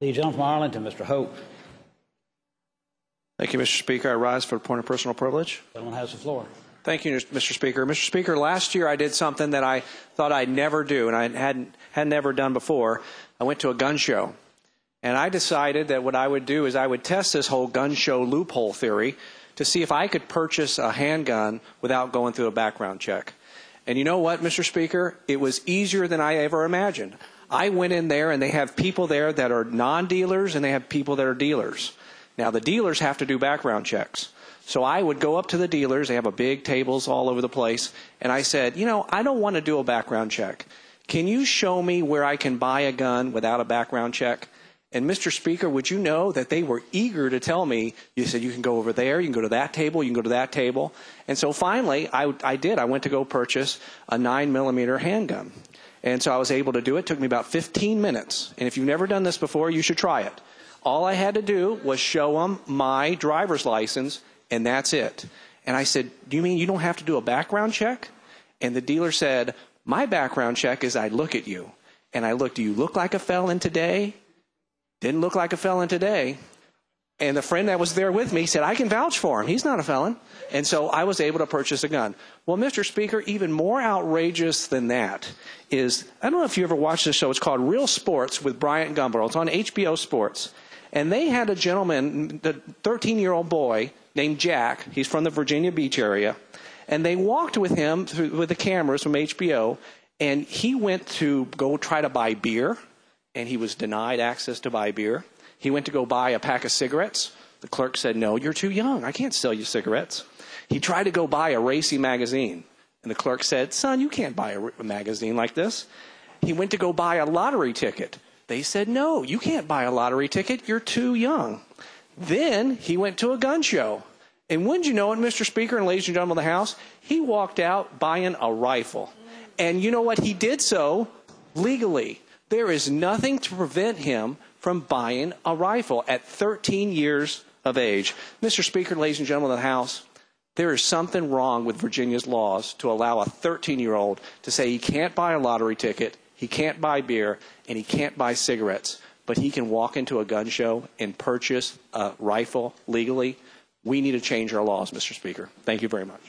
The gentleman from Arlington, Mr. Hope. Thank you, Mr. Speaker. I rise for the point of personal privilege. The gentleman has the floor. Thank you, Mr. Speaker. Mr. Speaker, last year I did something that I thought I'd never do, and I hadn't ever done before. I went to a gun show, and I decided that what I would do is I would test this whole gun show loophole theory to see if I could purchase a handgun without going through a background check. And you know what, Mr. Speaker? It was easier than I ever imagined. I went in there, and they have people there that are non-dealers, and they have people that are dealers. Now, the dealers have to do background checks. So I would go up to the dealers. They have a big tables all over the place. And I said, you know, I don't want to do a background check. Can you show me where I can buy a gun without a background check? And, Mr. Speaker, would you know that they were eager to tell me, you said you can go over there, you can go to that table, you can go to that table. And so finally, I did. I went to go purchase a 9mm handgun. And so I was able to do it. It took me about 15 minutes. And if you've never done this before, you should try it. All I had to do was show them my driver's license, and that's it. And I said, do you mean you don't have to do a background check? And the dealer said, my background check is I look at you. And I look, do you look like a felon today? Didn't look like a felon today. And the friend that was there with me said, I can vouch for him. He's not a felon. And so I was able to purchase a gun. Well, Mr. Speaker, even more outrageous than that is, I don't know if you ever watched this show. It's called Real Sports with Bryant Gumbal. It's on HBO Sports. And they had a gentleman, the 13-year-old boy named Jack. He's from the Virginia Beach area. And they walked with him with the cameras from HBO. And he went to go try to buy beer. And he was denied access to buy beer. He went to go buy a pack of cigarettes. The clerk said, no, you're too young. I can't sell you cigarettes. He tried to go buy a racy magazine. And the clerk said, son, you can't buy a magazine like this. He went to go buy a lottery ticket. They said, no, you can't buy a lottery ticket. You're too young. Then he went to a gun show. And wouldn't you know it, Mr. Speaker and ladies and gentlemen of the House, he walked out buying a rifle. And you know what? He did so legally. There is nothing to prevent him from buying a rifle at 13 years of age. Mr. Speaker, ladies and gentlemen of the House, there is something wrong with Virginia's laws to allow a 13-year-old to say he can't buy a lottery ticket, he can't buy beer, and he can't buy cigarettes, but he can walk into a gun show and purchase a rifle legally. We need to change our laws, Mr. Speaker. Thank you very much.